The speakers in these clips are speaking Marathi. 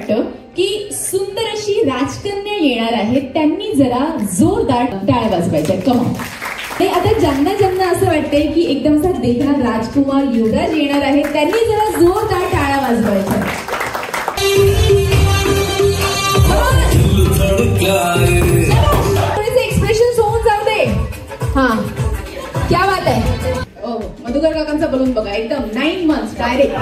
वाटतं की सुंदर अशी राजकन्या येणार आहे, त्यांनी जरा जोरदार टाळ्या वाजवायच्या. कमॉन. ते आता ज्यांना ज्यांना असं वाटतंय की एकदम असा देखणा राजकुमार युवराज येणार आहे, त्यांनी जरा जोरदार टाळ्या वाजवायच्या. थोडेसे एक्सप्रेशन होऊन जाऊ दे. हा, क्या बात आहे. मधुकर काकांचा बलून बघा, एकदम 9 months डायरेक्ट.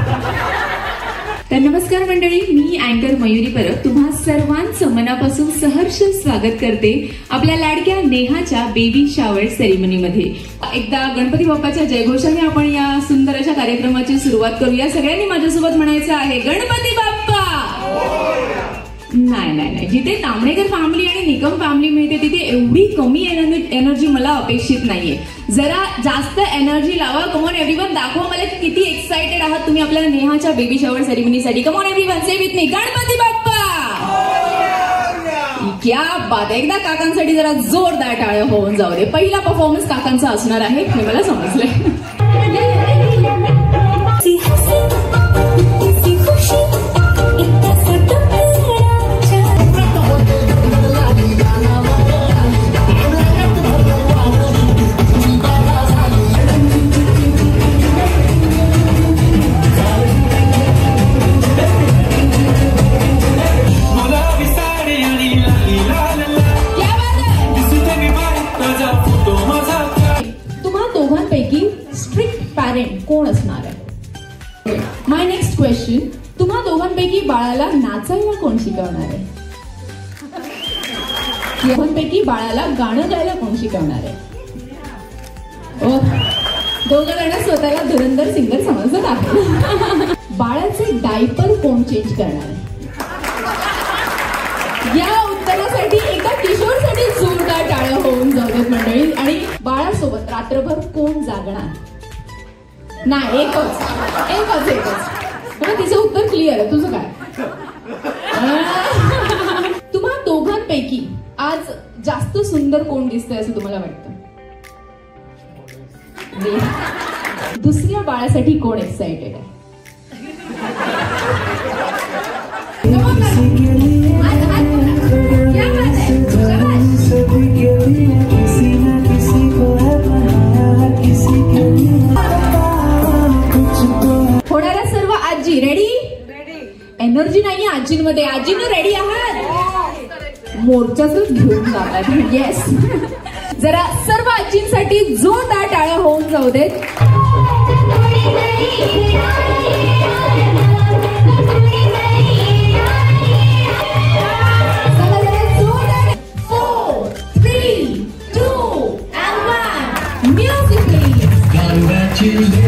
तर नमस्कार मंडळी, मी अँकर मयुरी परब तुम्हा सर्वांचं मनापासून सहर्ष स्वागत करते आपल्या लाडक्या नेहाच्या बेबी शावर सेरेमनीमध्ये. एकदा गणपती बाप्पाच्या जयघोषाने आपण या सुंदर अशा कार्यक्रमाची सुरुवात करूया. सगळ्यांनी माझ्यासोबत म्हणायचं आहे, गणपती बाप्पा. नाही नाही नाही, जिथे तांबणेकर फॅमिली आणि निकम फॅमिली मिळते तिथे एवढी कमी एनर्जी मला अपेक्षित नाहीये. जरा जास्त एनर्जी लावा. कमॉन एव्हरीवन, दाखवा मला किती एक्साइटेड आहात तुम्ही आपल्या नेहाच्या बेबी शॉवर सेरेमनीसाठी. Come on everyone, say with me, Ganpati Bappa. क्या बात आहे. एकदा काकांसाठी जरा जोरदार टाळ्या होऊन जाऊ दे. पहिला परफॉर्मन्स काकांचा असणार आहे हे मला समजलंय. कोण असणार आहे? माय नेक्स्ट क्वेश्चन, तुम्हा दोघांपैकी बाळाला नाचायला कोण शिकवणार आहे? दोघांपैकी बाळाला गाणं गायला कोण शिकवणार आहे? दोघं जण स्वतःला धुरंधर सिंगर समजत आहे. बाळाचे डायपर कोण चेंज करणार आहे? या उत्तरासाठी एका किशोरसाठी जोरदार टाळ्या होऊन जातात मंडळी. आणि बाळासोबत रात्रभर कोण जागणार? नाही, एकच. तिचं उत्तर क्लिअर आहे. तुझं काय? तुम्हा दोघांपैकी आज जास्त सुंदर कोण दिसतंय असं तुम्हाला वाटतं? दुसऱ्या बाळासाठी कोण एक्साइटेड आहे? होणाऱ्या सर्व आजी रेडी? एनर्जी नाहीये आजींमध्ये. आजींना रेडी आहात? मोर्चाच घेऊन जातात. येस. जरा सर्व आजींसाठी जोरदार टाळ्या होऊन जाऊ देत. 4, 3, 2 and 1 म्युझिक प्लीज.